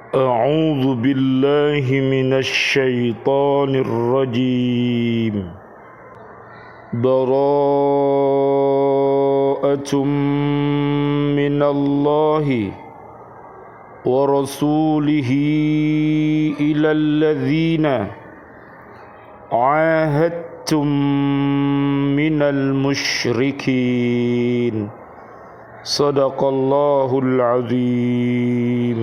أعوذ بالله من الشيطان الرجيم براءة من الله ورسوله إلى الذين عاهدتم من المشركين صدق الله العظيم.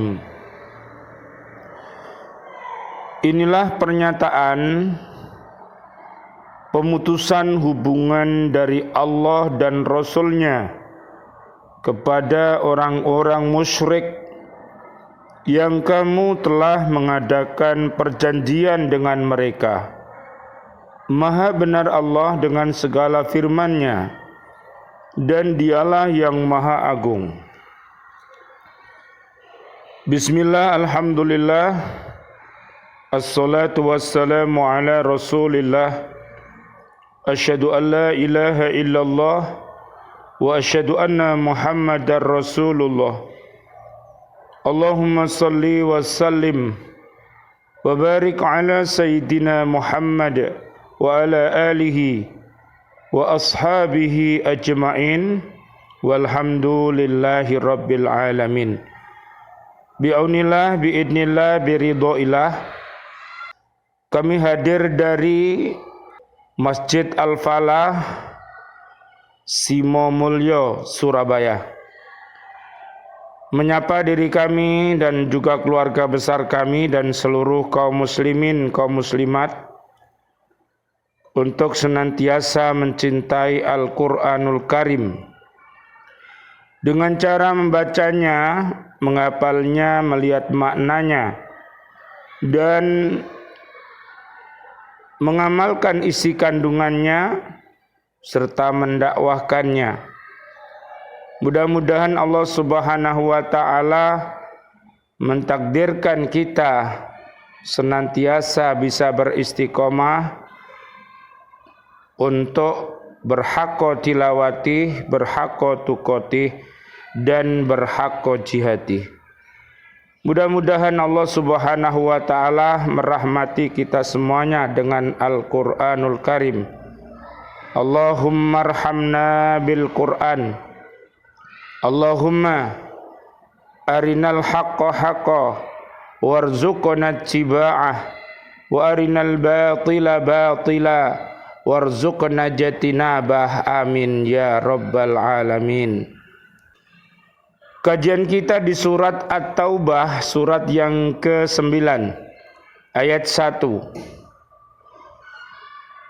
Inilah pernyataan pemutusan hubungan dari Allah dan Rasul-Nya kepada orang-orang musyrik yang kamu telah mengadakan perjanjian dengan mereka. Maha benar Allah dengan segala firman-Nya, dan Dialah yang Maha Agung. Bismillah, alhamdulillah, assalatu wassalamu ala Rasulillah. Asyhadu an la ilaha illallah wa asyhadu anna Muhammadar Rasulullah. Allahumma salli wa sallim wa barik ala Sayyidina Muhammad wa ala alihi wa ashabihi ajma'in walhamdulillahi rabbil alamin. Bi'aunillah, bi'idnillah, biridhoillah. Kami hadir dari Masjid Al-Falah, Simomulyo, Surabaya, menyapa diri kami dan juga keluarga besar kami dan seluruh kaum muslimin, kaum muslimat untuk senantiasa mencintai Al-Quranul Karim dengan cara membacanya, menghafalnya, melihat maknanya, dan mengamalkan isi kandungannya serta mendakwahkannya. Mudah-mudahan Allah Subhanahu wa taala mentakdirkan kita senantiasa bisa beristiqomah untuk berhaqqa tilawati, berhaqqa tuqati, dan berhaqqa jihadi. Mudah-mudahan Allah Subhanahu wa taala merahmati kita semuanya dengan Al-Qur'anul Karim. Allahumma arhamna bil Qur'an. Allahumma arinal haqqa haqqa warzuqna ittiba'ah wa arinal batila batila warzuqna jatinabah. Amin ya rabbal alamin. Kajian kita di surat At-Taubah, surat yang ke-9, ayat 1.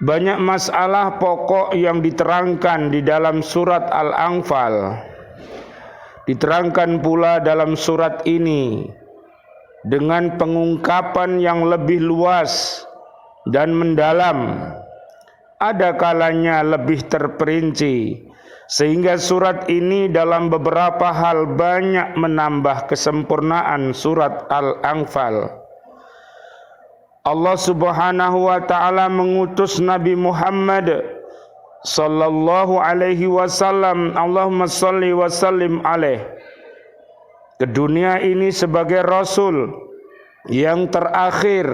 Banyak masalah pokok yang diterangkan di dalam surat Al-Anfal. Diterangkan pula dalam surat ini dengan pengungkapan yang lebih luas dan mendalam. Ada kalanya lebih terperinci, sehingga surat ini dalam beberapa hal banyak menambah kesempurnaan surat Al-Anfal. Allah Subhanahu wa taala mengutus Nabi Muhammad sallallahu alaihi wasallam, Allahumma salli wa sallim alaih, ke dunia ini sebagai rasul yang terakhir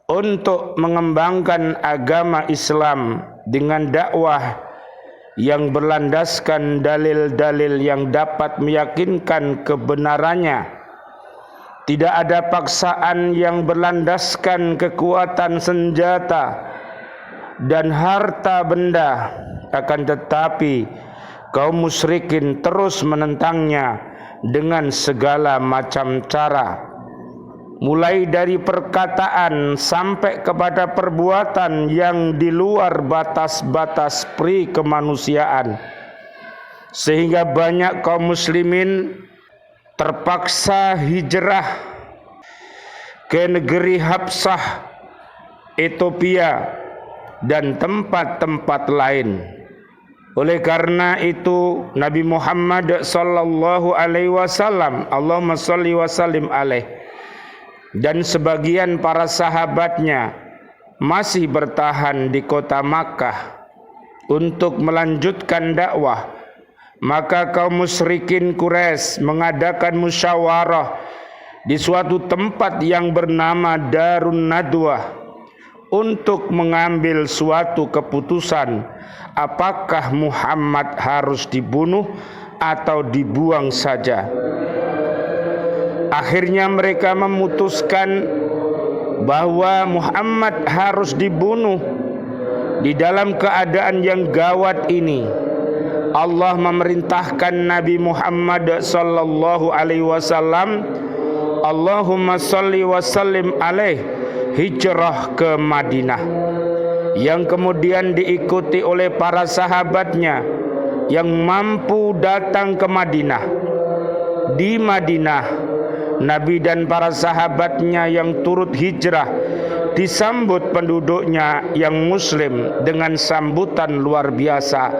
untuk mengembangkan agama Islam dengan dakwah yang berlandaskan dalil-dalil yang dapat meyakinkan kebenarannya. Tidak ada paksaan yang berlandaskan kekuatan senjata dan harta benda, akan tetapi kaum musyrikin terus menentangnya dengan segala macam cara, mulai dari perkataan sampai kepada perbuatan yang di luar batas-batas pri kemanusiaan, sehingga banyak kaum muslimin terpaksa hijrah ke negeri Habsah, Ethiopia, dan tempat-tempat lain. Oleh karena itu Nabi Muhammad sallallahu alaihi wasallam, Allahumma shalli wa sallim alaih, dan sebagian para sahabatnya masih bertahan di kota Makkah untuk melanjutkan dakwah. Maka kaum musyrikin Quraisy mengadakan musyawarah di suatu tempat yang bernama Darun Nadwah untuk mengambil suatu keputusan apakah Muhammad harus dibunuh atau dibuang saja. Akhirnya mereka memutuskan bahwa Muhammad harus dibunuh. Di dalam keadaan yang gawat ini, Allah memerintahkan Nabi Muhammad sallallahu alaihi wasallam, Allahumma salli wa sallim alaih, hijrah ke Madinah, yang kemudian diikuti oleh para sahabatnya yang mampu datang ke Madinah. Di Madinah, Nabi dan para sahabatnya yang turut hijrah disambut penduduknya yang muslim dengan sambutan luar biasa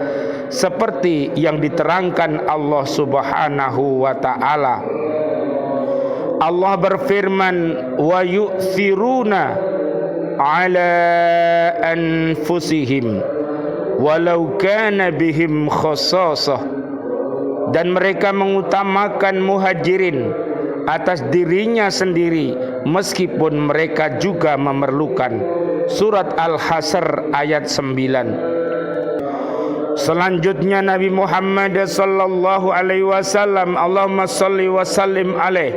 seperti yang diterangkan Allah Subhanahu wa taala. Allah berfirman, wa yu'thiruna ala anfusihim walau kana bihim khassasah, dan mereka mengutamakan muhajirin atas dirinya sendiri meskipun mereka juga memerlukan. Surat Al-Hasr ayat 9. Selanjutnya Nabi Muhammad sallallahu alaihi wasallam, Allahumma shalli wa sallim alaih,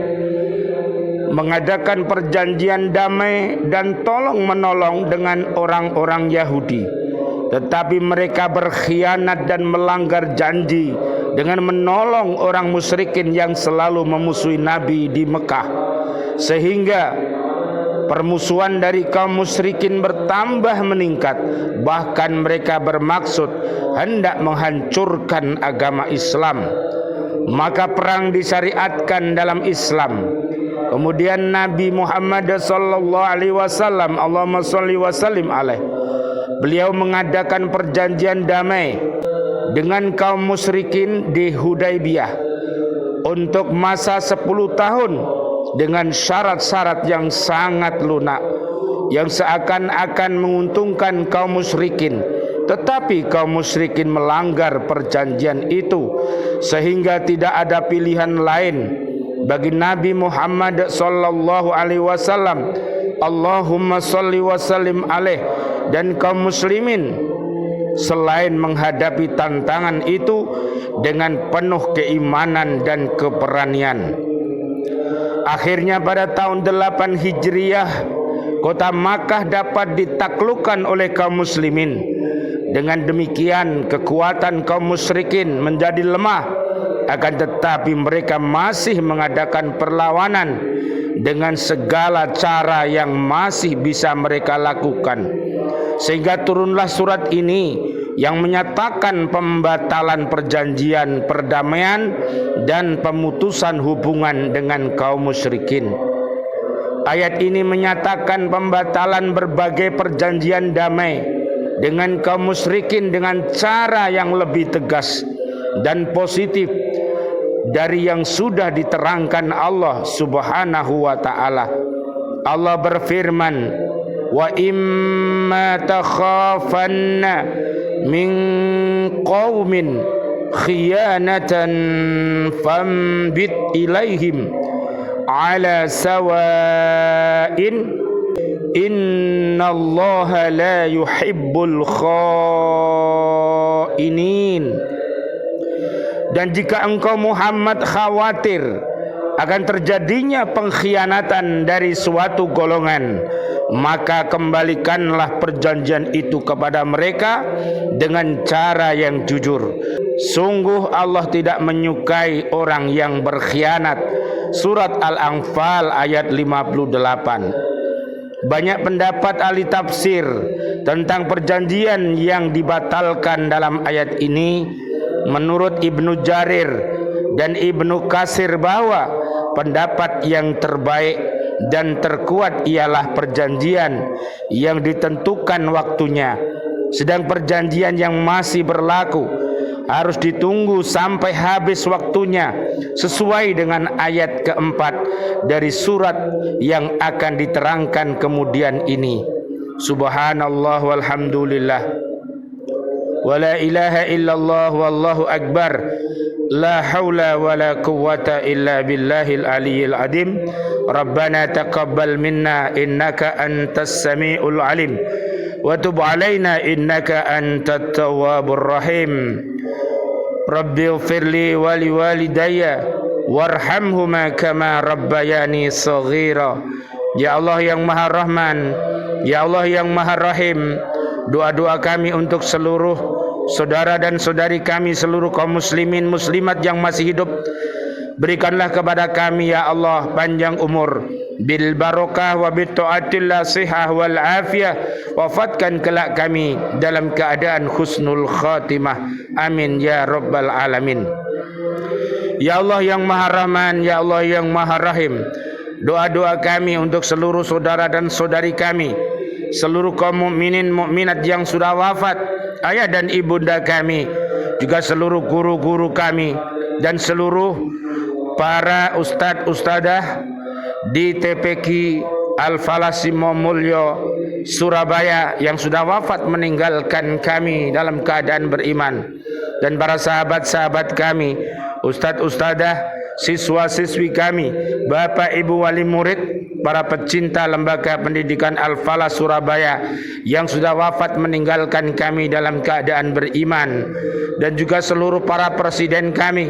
mengadakan perjanjian damai dan tolong menolong dengan orang-orang Yahudi, tetapi mereka berkhianat dan melanggar janji dengan menolong orang musyrikin yang selalu memusuhi Nabi di Mekah, sehingga permusuhan dari kaum musyrikin bertambah meningkat. Bahkan mereka bermaksud hendak menghancurkan agama Islam. Maka perang disyariatkan dalam Islam. Kemudian Nabi Muhammad sallallahu alaihi wasallam, Allahumma shalli wa sallim alaih, beliau mengadakan perjanjian damai dengan kaum musyrikin di Hudaybiyah untuk masa 10 tahun dengan syarat-syarat yang sangat lunak yang seakan-akan menguntungkan kaum musyrikin, tetapi kaum musyrikin melanggar perjanjian itu sehingga tidak ada pilihan lain bagi Nabi Muhammad sallallahu alaihi wasallam, Allahumma shalli wa sallim alaih, dan kaum muslimin selain menghadapi tantangan itu dengan penuh keimanan dan keberanian. Akhirnya pada tahun 8 Hijriah, kota Makkah dapat ditaklukkan oleh kaum muslimin. Dengan demikian kekuatan kaum musyrikin menjadi lemah, akan tetapi mereka masih mengadakan perlawanan dengan segala cara yang masih bisa mereka lakukan, sehingga turunlah surat ini yang menyatakan pembatalan perjanjian perdamaian dan pemutusan hubungan dengan kaum musyrikin. Ayat ini menyatakan pembatalan berbagai perjanjian damai dengan kaum musyrikin dengan cara yang lebih tegas dan positif dari yang sudah diterangkan Allah Subhanahu wa taala. Allah berfirman, wa imma takhafanna min qaumin khiyanatan fambit ilaihim ala sawa'in innallaha la yuhibbul khainin. Dan jika engkau Muhammad khawatir akan terjadinya pengkhianatan dari suatu golongan, maka kembalikanlah perjanjian itu kepada mereka dengan cara yang jujur. Sungguh Allah tidak menyukai orang yang berkhianat. Surat Al-Anfal ayat 58. Banyak pendapat ahli tafsir tentang perjanjian yang dibatalkan dalam ayat ini. Menurut Ibnu Jarir dan Ibnu Katsir bahwa pendapat yang terbaik dan terkuat ialah perjanjian yang ditentukan waktunya, sedang perjanjian yang masih berlaku harus ditunggu sampai habis waktunya sesuai dengan ayat keempat dari surat yang akan diterangkan kemudian ini. Subhanallah walhamdulillah wa la ilaha illallah wallahu akbar. La haula wa la quwwata illa billahil aliyyil azim. Rabbana taqabbal minna innaka antas samiul alim wa tub alaina innaka antat tawwabur rahim. Rabbi ighfirli wa liwalidayya warhamhuma kama rabbayani shaghira. Ya Allah yang Maha Rahman, Ya Allah yang Maha Rahim, doa-doa kami untuk seluruh saudara dan saudari kami, seluruh kaum muslimin muslimat yang masih hidup, berikanlah kepada kami ya Allah panjang umur, bil barokah wa bit taatillah sihah wal afiyah. Wafatkan kelak kami dalam keadaan husnul khatimah, amin ya rabbal alamin. Ya Allah yang Maha Rahman, Ya Allah yang Maha Rahim, doa-doa kami untuk seluruh saudara dan saudari kami, seluruh kaum mukminin mukminat yang sudah wafat, ayah dan ibunda kami, juga seluruh guru-guru kami dan seluruh para ustad-ustadah di TPQ Al-Falah Simo Mulyo Surabaya yang sudah wafat meninggalkan kami dalam keadaan beriman, dan para sahabat-sahabat kami, ustad-ustadah, siswa-siswi kami, bapak ibu wali murid, para pecinta lembaga pendidikan Al-Falah Surabaya yang sudah wafat meninggalkan kami dalam keadaan beriman, dan juga seluruh para presiden kami,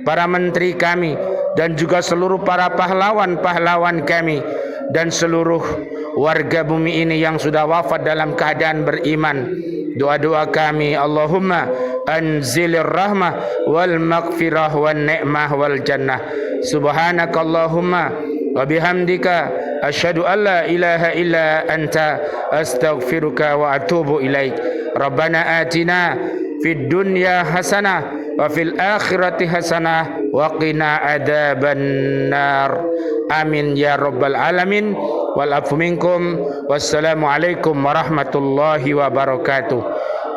para menteri kami, dan juga seluruh para pahlawan-pahlawan kami, dan seluruh warga bumi ini yang sudah wafat dalam keadaan beriman. Doa-doa kami, Allahumma anzilir rahmah wal maghfirah wan ni'mah wal jannah. Subhanakallahumma wa bihamdika asyhadu an la ilaha illa anta astaghfiruka wa atubu ilaik. Rabbana atina fid dunya hasanah wa fil akhirati hasanah wa qina adzabannar. Amin ya rabbal alamin. Wal afu minkum. Wassalamu alaikum warahmatullahi wabarakatuh.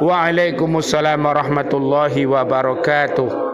Waalaikumsalam warahmatullahi wabarakatuh.